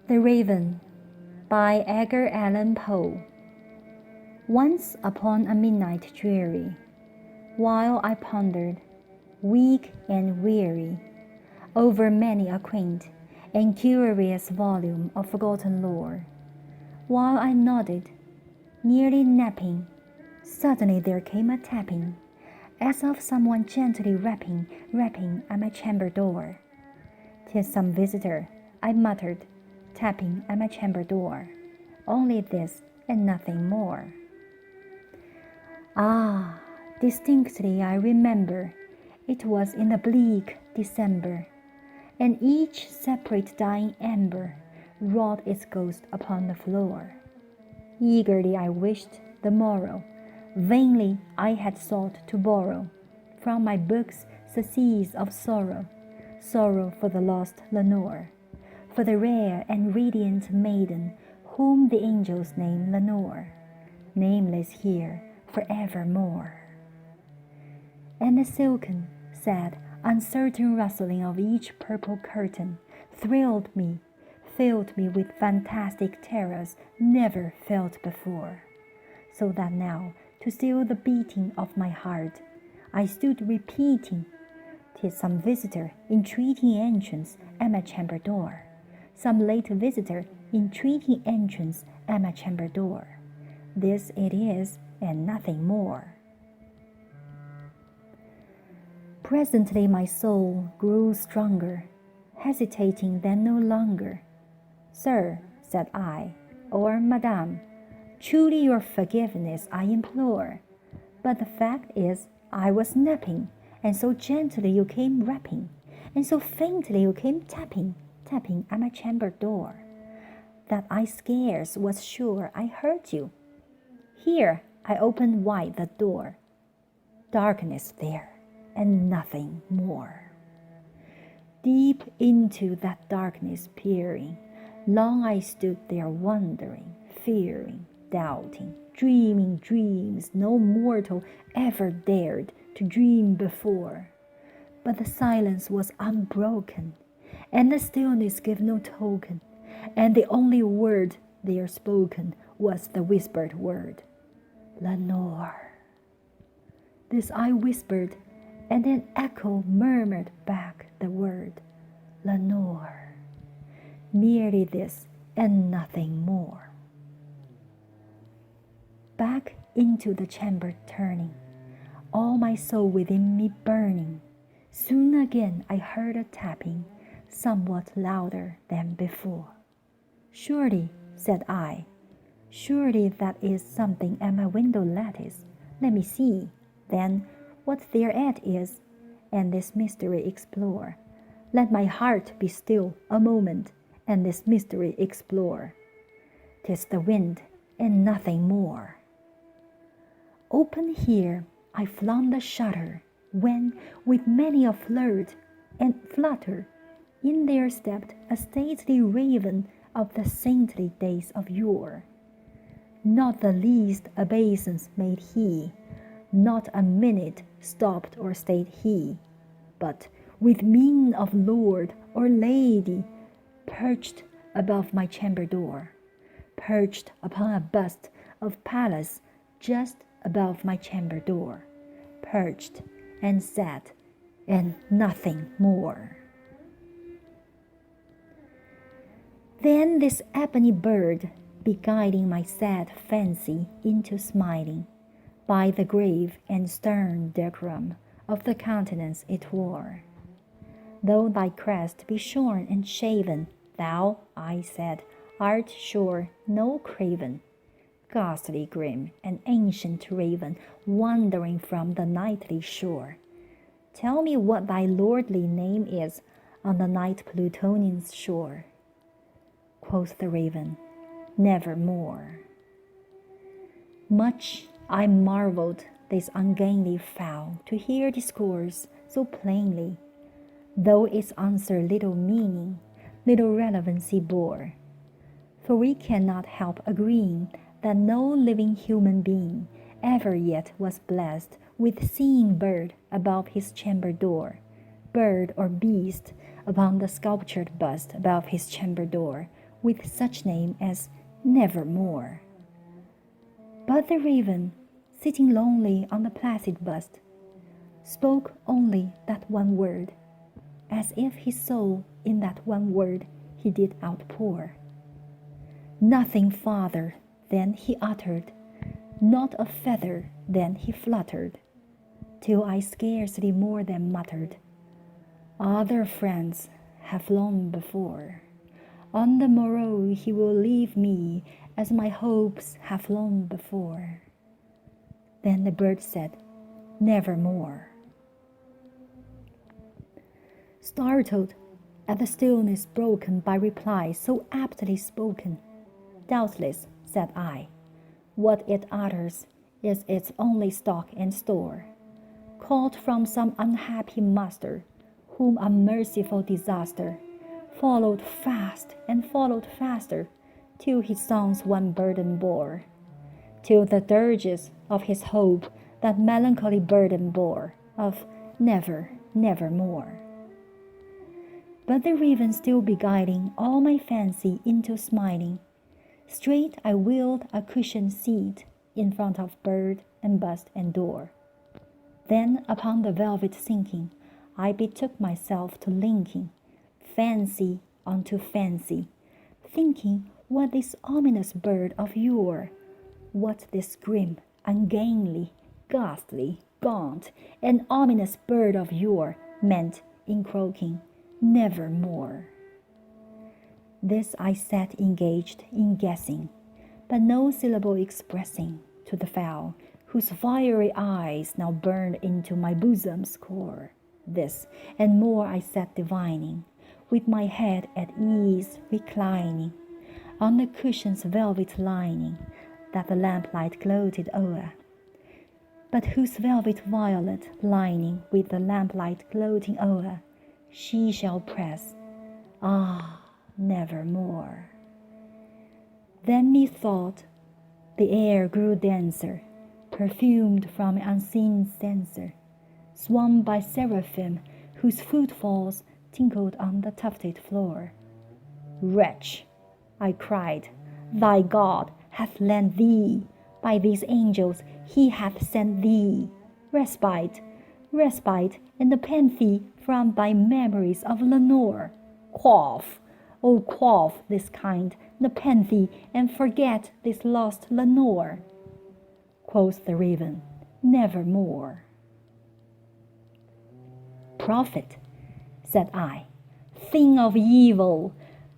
The Raven by Edgar Allan Poe. Once upon a midnight dreary, while I pondered, weak and weary, over many a quaint and curious volume of forgotten lore, while I nodded, nearly napping, suddenly there came a tapping, as of someone gently rapping at my chamber door. "'Tis some visitor," I muttered, tapping at my chamber door. "Only this and nothing more." Ah, distinctly I remember, it was in the bleak December, and each separate dying ember wrought its ghost upon the floor. Eagerly I wished the morrow, vainly I had sought to borrow from my book's surcease of sorrow, sorrow for the lost Lenore, for the rare and radiant maiden whom the angels name Lenore, nameless here for evermore. And the silken, sad, uncertain rustling of each purple curtain thrilled me, filled me with fantastic terrors never felt before, so that now, to still the beating of my heart, I stood repeating, "'Tis some visitor entreating entrance at my chamber door, some late visitor entreating entrance at my chamber door. This it is, and nothing more." Presently my soul grew stronger, hesitating then no longer. "Sir," said I, "or Madame, truly your forgiveness I implore, but the fact is I was napping, and so gently you came rapping, and so faintly you came tapping at my chamber door, that I scarce was sure I heard you. Here I opened wide the door. Darkness there, and nothing more. Deep into that darkness peering, long I stood there wondering, fearing, doubting, dreaming dreams no mortal ever dared to dream before. But the silence was unbroken, and the stillness gave no token, and the only word there spoken was the whispered word, "Lenore." This I whispered, and an echo murmured back the word, "Lenore." Merely this and nothing more. Back into the chamber turning, all my soul within me burning, soon again I heard a tapping, somewhat louder than before. "Surely," said I, "surely that is something at my window lattice. Let me see, then, what thereat is, and this mystery explore. Let my heart be still a moment, and this mystery explore. 'Tis the wind, and nothing more." Open here I flung the shutter, when, with many a flirt and flutter, in there stepped a stately raven of the saintly days of yore. Not the least obeisance made he, not a minute stopped or stayed he, but, with mien of lord or lady, perched above my chamber door, perched upon a bust of Pallas just above my chamber door, perched and sat, and nothing more. Then this ebony bird, beguiling my sad fancy into smiling, by the grave and stern decorum of the countenance it wore. "Though thy crest be shorn and shaven, thou," I said, "art sure no craven, ghastly grim and ancient raven, wandering from the nightly shore. Tell me what thy lordly name is on the night Plutonian's shore." Quoth the raven, "Nevermore." Much I marveled this ungainly fowl to hear discourse so plainly, though its answer little meaning, little relevancy bore. For we cannot help agreeing that no living human being ever yet was blessed with seeing bird above his chamber door, bird or beast upon the sculptured bust above his chamber door, with such name as Nevermore. But the raven, sitting lonely on the placid bust, spoke only that one word, as if his soul in that one word he did outpour. Nothing farther than he uttered, not a feather than he fluttered, till I scarcely more than muttered, "Other friends have flown before. On the morrow he will leave me, as my hopes have flown before." Then the bird said, "Nevermore." Startled at the stillness broken by reply so aptly spoken, "Doubtless," said I, "what it utters is its only stock and store, caught from some unhappy master, whom a merciful disaster followed fast and followed faster, till his songs one burden bore, till the dirges of his hope that melancholy burden bore, of never, nevermore." But the raven still beguiling all my fancy into smiling, straight I wheeled a cushioned seat in front of bird and bust and door. Then upon the velvet sinking, I betook myself to linking fancy unto fancy, thinking what this ominous bird of yore, what this grim, ungainly, ghastly, gaunt, and ominous bird of yore meant in croaking, "Nevermore." This I sat engaged in guessing, but no syllable expressing to the fowl, whose fiery eyes now burned into my bosom's core. This and more I sat divining, with my head at ease reclining on the cushion's velvet lining that the lamplight gloated o'er, but whose velvet violet lining with the lamplight gloating o'er she shall press, ah, nevermore. Then methought the air grew denser, perfumed from an unseen censer, swum by seraphim whose footfalls tinkled on the tufted floor. "Wretch," I cried, "thy God hath lent thee, by these angels he hath sent thee, respite, respite and nepenthe from thy memories of Lenore. Quaff, oh quaff this kind nepenthe, and forget this lost Lenore." Quoth the raven, "Nevermore." "Prophet," said I, "thing of evil,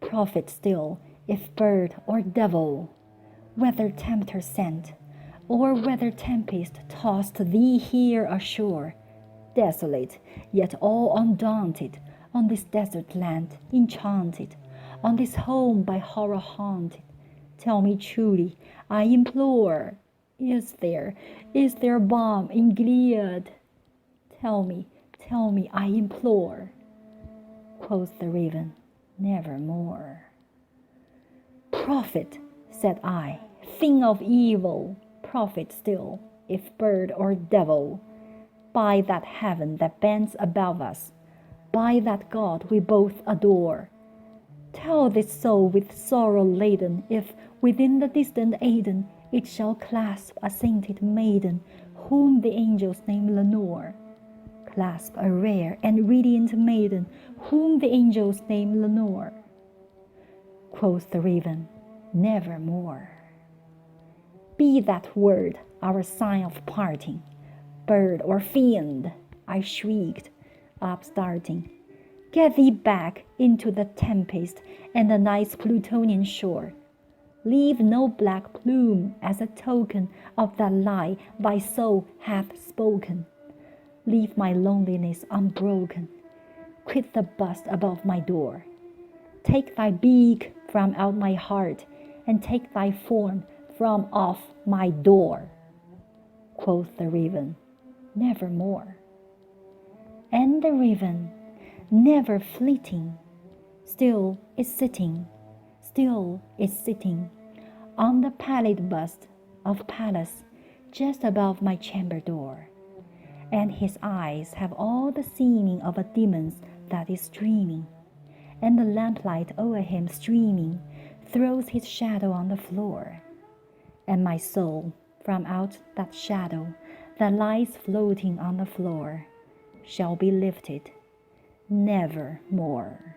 prophet still, if bird or devil, whether tempter sent, or whether tempest tossed thee here ashore, desolate, yet all undaunted, on this desert land enchanted, on this home by horror haunted, tell me truly, I implore, is there balm in Gilead? Tell me, I implore." Quoth the raven, "Nevermore." "Prophet," said I, "thing of evil, prophet still, if bird or devil, by that heaven that bends above us, by that God we both adore, tell this soul with sorrow laden if within the distant Aidenn it shall clasp a sainted maiden whom the angels name Lenore, clasp a rare and radiant maiden whom the angels name Lenore." Quoth the raven, "Nevermore." "Be that word our sign of parting, bird or fiend," I shrieked, upstarting. "Get thee back into the tempest and the night's Plutonian shore. Leave no black plume as a token of that lie thy soul hath spoken. Leave my loneliness unbroken. Quit the bust above my door. Take thy beak from out my heart, and take thy form from off my door." Quoth the raven, "Nevermore." And the raven, never fleeting, still is sitting on the pallid bust of Pallas just above my chamber door, and his eyes have all the seeming of a demon's that is dreaming, and the lamplight o'er him streaming throws his shadow on the floor, and my soul from out that shadow that lies floating on the floor shall be lifted never more.